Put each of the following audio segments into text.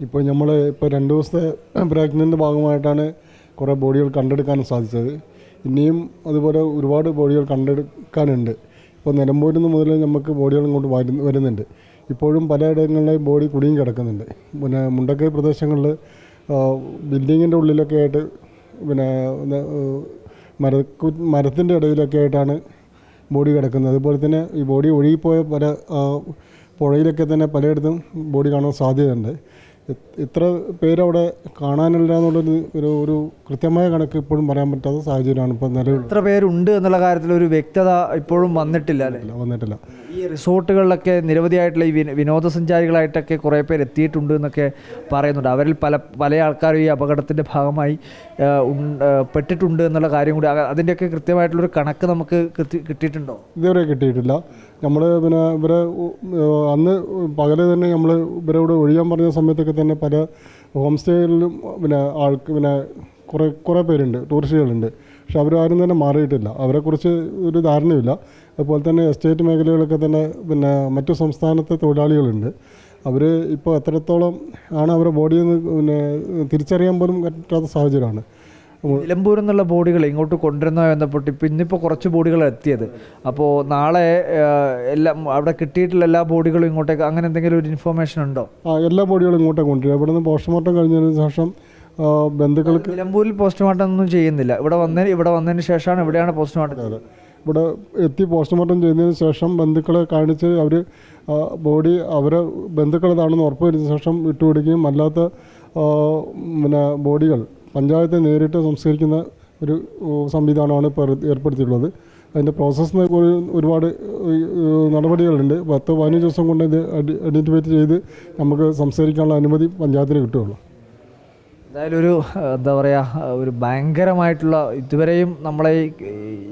ഇപ്പോൾ നമ്മൾ ഇപ്പോൾ 2 ദിവസത്തെ പ്രയത്നത്തിൻ്റെ ഭാഗമായിട്ടാണ് കുറേ ബോഡികൾ കണ്ടെടുക്കാൻ സാധിച്ചത്. ഇനിയും അതുപോലെ ഒരുപാട് ബോഡികൾ കണ്ടെടുക്കാനുണ്ട്. ഇപ്പോൾ നിലമ്പൂരിൽ നിന്ന് മുതൽ നമുക്ക് ബോഡികൾ ഇങ്ങോട്ട് വരുന്നുണ്ട്. ഇപ്പോഴും പലയിടങ്ങളിലായി ബോഡി കുടുങ്ങി കിടക്കുന്നുണ്ട്. പിന്നെ മുണ്ടക്കൈ പ്രദേശങ്ങളിൽ ബിൽഡിങ്ങിൻ്റെ ഉള്ളിലൊക്കെ ആയിട്ട് പിന്നെ മരത്തിൻ്റെ ഇടയിലൊക്കെ ആയിട്ടാണ് ബോഡി കിടക്കുന്നത്. അതുപോലെ തന്നെ ഈ ബോഡി ഒഴുകിപ്പോയ പല പുഴയിലൊക്കെ തന്നെ പലയിടത്തും ബോഡി കാണാൻ സാധ്യതയുണ്ട്. ഇത്ര പേരവിടെ കാണാനില്ല എന്നുള്ളൊരു ഒരു കൃത്യമായ കണക്ക് ഇപ്പോഴും പറയാൻ പറ്റാത്ത സാഹചര്യമാണ് ഇപ്പോൾ നിലവിൽ. എത്ര പേരുണ്ട് എന്നുള്ള കാര്യത്തിൽ ഒരു വ്യക്തത ഇപ്പോഴും വന്നിട്ടില്ല അല്ലേ? വന്നിട്ടില്ല. ഈ റിസോർട്ടുകളിലൊക്കെ നിരവധിയായിട്ടുള്ള ഈ വിനോദസഞ്ചാരികളായിട്ടൊക്കെ കുറേ പേര് എത്തിയിട്ടുണ്ട് എന്നൊക്കെ പറയുന്നുണ്ട്. അവരിൽ പല ആൾക്കാരും ഈ അപകടത്തിൻ്റെ ഭാഗമായി പെട്ടിട്ടുണ്ട് എന്നുള്ള കാര്യം കൂടി, അതിൻ്റെയൊക്കെ കൃത്യമായിട്ടുള്ളൊരു കണക്ക് നമുക്ക് കിട്ടിയിട്ടുണ്ടോ? ഇതുവരെ കിട്ടിയിട്ടില്ല. നമ്മൾ പിന്നെ ഇവരെ അന്ന് പകല് തന്നെ നമ്മൾ ഇവരോട് ഒഴിയാൻ പറഞ്ഞ സമയത്തൊക്കെ തന്നെ പല ഹോം സ്റ്റേകളിലും പിന്നെ കുറേ പേരുണ്ട്, ടൂറിസ്റ്റുകളുണ്ട്. പക്ഷെ അവരാരും തന്നെ മാറിയിട്ടില്ല. അവരെക്കുറിച്ച് ഒരു ധാരണയില്ല. അതുപോലെ തന്നെ എസ്റ്റേറ്റ് മേഖലകളൊക്കെ തന്നെ പിന്നെ മറ്റു സംസ്ഥാനത്തെ തൊഴിലാളികളുണ്ട്. അവർ ഇപ്പോൾ എത്രത്തോളം ആണ് അവരുടെ ബോഡിയെന്ന് പിന്നെ തിരിച്ചറിയാൻ പോലും പറ്റാത്ത സാഹചര്യമാണ്. നിലമ്പൂരിൽ നിന്നുള്ള ബോഡികൾ ഇങ്ങോട്ട് കൊണ്ടുവരുന്നതുമായി ബന്ധപ്പെട്ട് ഇന്നിപ്പോൾ കുറച്ച് ബോഡികൾ എത്തിയത്. അപ്പോൾ നാളെ എല്ലാം അവിടെ കിട്ടിയിട്ടുള്ള എല്ലാ ബോഡികളും ഇങ്ങോട്ടേക്ക് അങ്ങനെ എന്തെങ്കിലും ഒരു ഇൻഫർമേഷൻ ഉണ്ടോ? എല്ലാ ബോഡികളും ഇങ്ങോട്ടേക്ക് കൊണ്ടുവരും. ഇവിടെ നിന്ന് പോസ്റ്റ്മോർട്ടം കഴിഞ്ഞതിന് ശേഷം ബന്ധുക്കൾക്ക് നിലമ്പൂരിൽ പോസ്റ്റ്മോർട്ടം ഒന്നും ചെയ്യുന്നില്ല. ഇവിടെ വന്നതിന് ശേഷമാണ് ഇവിടെയാണ് പോസ്റ്റ്മോർട്ടം. ഇവിടെ എത്തി പോസ്റ്റ്മോർട്ടം ചെയ്യുന്നതിന് ശേഷം ബന്ധുക്കളെ കാണിച്ച് അവർ ബോഡി അവരെ ബന്ധുക്കളതാണെന്ന് ഉറപ്പ് വരുന്ന ശേഷം വിട്ടുപിടിക്കുകയും അല്ലാത്ത പിന്നെ ബോഡികൾ പഞ്ചായത്തെ നേരിട്ട് സംസ്കരിക്കുന്ന ഒരു സംവിധാനമാണ് ഇപ്പോൾ ഏർപ്പെടുത്തിയിട്ടുള്ളത്. അതിൻ്റെ പ്രോസസ്സിന് ഒരുപാട് നടപടികളുണ്ട്. 10-15 ദിവസം കൊണ്ട് ഇത് ഐഡൻറ്റിഫൈ ചെയ്ത് നമുക്ക് സംസ്കരിക്കാനുള്ള അനുമതി പഞ്ചായത്തിന് കിട്ടുകയുള്ളൂ. എന്തായാലും എന്താ പറയുക, ഒരു ഭയങ്കരമായിട്ടുള്ള, ഇതുവരെയും നമ്മളെ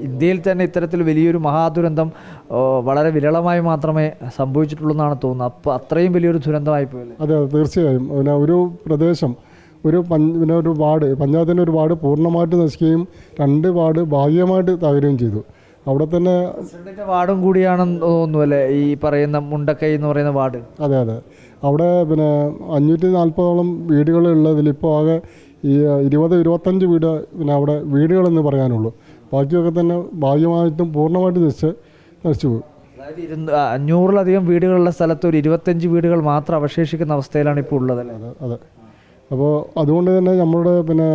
ഇന്ത്യയിൽ തന്നെ ഇത്തരത്തിൽ വലിയൊരു മഹാദുരന്തം വളരെ വിരളമായി മാത്രമേ സംഭവിച്ചിട്ടുള്ളൂ എന്നാണ് തോന്നുന്നത്. അപ്പോൾ അത്രയും വലിയൊരു ദുരന്തമായി പോയല്ലേ? അതെ, തീർച്ചയായും. പിന്നെ ഒരു പ്രദേശം ഒരു വാർഡ്, പഞ്ചായത്തിൻ്റെ ഒരു വാർഡ് പൂർണ്ണമായിട്ട് നശിക്കുകയും 2 വാർഡ് ഭാഗികമായിട്ട് തകരുകയും ചെയ്തു. അവിടെ തന്നെ വാർഡും കൂടിയാണെന്ന് തോന്നുന്നു അല്ലേ ഈ പറയുന്ന മുണ്ടക്കൈ എന്ന് പറയുന്ന വാർഡ്? അതെ. അവിടെ പിന്നെ 540ഓളം വീടുകളുള്ളതിൽ ഇപ്പോൾ ആകെ ഈ 20-25 വീട് പിന്നെ അവിടെ വീടുകളെന്ന് പറയാനുള്ളൂ. ബാക്കിയൊക്കെ തന്നെ ഭാഗ്യമായിട്ടും പൂർണ്ണമായിട്ട് നശിച്ചു പോകും. അതായത് 500-ലധികം വീടുകളുള്ള സ്ഥലത്ത് ഒരു 25 വീടുകൾ മാത്രം അവശേഷിക്കുന്ന അവസ്ഥയിലാണ് ഇപ്പോൾ ഉള്ളതല്ലേ? അതെ. അപ്പോൾ അതുകൊണ്ട് തന്നെ നമ്മളുടെ പിന്നെ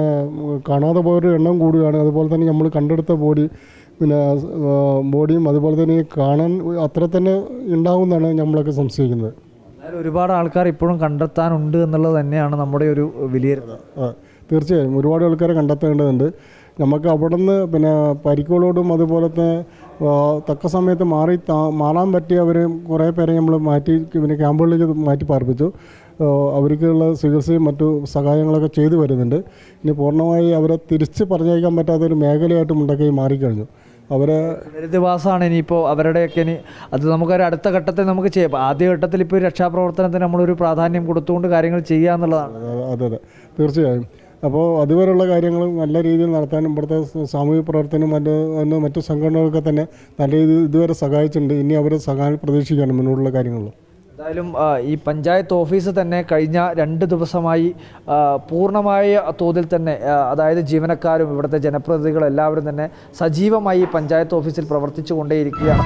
കാണാതെ പോയൊരു എണ്ണം കൂടുകയാണ്. അതുപോലെ തന്നെ നമ്മൾ കണ്ടെടുത്ത ബോഡിയും അതുപോലെ തന്നെ കാണാൻ അത്ര തന്നെ ഉണ്ടാവുമെന്നാണ് നമ്മളൊക്കെ സംശയിക്കുന്നത്. ഒരുപാട് ആൾക്കാർ ഇപ്പോഴും കണ്ടെത്താനുണ്ട് എന്നുള്ളത് തന്നെയാണ് നമ്മുടെ ഒരു വിലയിരുത്തൽ. തീർച്ചയായും ഒരുപാട് ആൾക്കാരെ കണ്ടെത്തേണ്ടതുണ്ട്. നമുക്ക് അവിടെ നിന്ന് പിന്നെ പരിക്കുകളോടും അതുപോലെ തന്നെ തക്ക സമയത്ത് മാറാൻ പറ്റിയവർ കുറേ പേരെ നമ്മൾ മാറ്റി പിന്നെ ക്യാമ്പുകളിലേക്ക് മാറ്റി പാർപ്പിച്ചു. അവർക്കുള്ള ചികിത്സയും മറ്റു സഹായങ്ങളൊക്കെ ചെയ്തു വരുന്നുണ്ട്. ഇനി പൂർണ്ണമായി അവരെ തിരിച്ച് പറഞ്ഞയക്കാൻ പറ്റാത്തൊരു മേഖലയായിട്ട് മുണ്ടക്കൈ മാറിക്കഴിഞ്ഞു. അവരെ ദുരിതവാസമാണ് ഇനിയിപ്പോൾ അവരുടെയൊക്കെ. അത് നമുക്കൊരു അടുത്ത ഘട്ടത്തിൽ നമുക്ക് ചെയ്യാം. ആദ്യ ഘട്ടത്തിൽ ഇപ്പോൾ രക്ഷാപ്രവർത്തനത്തിന് നമ്മളൊരു പ്രാധാന്യം കൊടുത്തുകൊണ്ട് കാര്യങ്ങൾ ചെയ്യുക എന്നുള്ളതാണ്. അതെ, തീർച്ചയായും. അപ്പോൾ അതുവരെയുള്ള കാര്യങ്ങൾ നല്ല രീതിയിൽ നടത്താനും ഇവിടുത്തെ സാമൂഹിക പ്രവർത്തനം മറ്റു സംഘടനകളൊക്കെ തന്നെ നല്ല രീതിയിൽ ഇതുവരെ സഹായിച്ചിട്ടുണ്ട്. ഇനി അവരെ സഹായം പ്രതീക്ഷിക്കാനും മുന്നോട്ടുള്ള കാര്യങ്ങളിൽ. എന്തായാലും ഈ പഞ്ചായത്ത് ഓഫീസ് തന്നെ കഴിഞ്ഞ 2 ദിവസമായി പൂർണ്ണമായ തോതിൽ തന്നെ, അതായത് ജീവനക്കാരും ഇവിടുത്തെ ജനപ്രതിനിധികളും എല്ലാവരും തന്നെ സജീവമായി പഞ്ചായത്ത് ഓഫീസിൽ പ്രവർത്തിച്ചു കൊണ്ടേയിരിക്കുകയാണ്.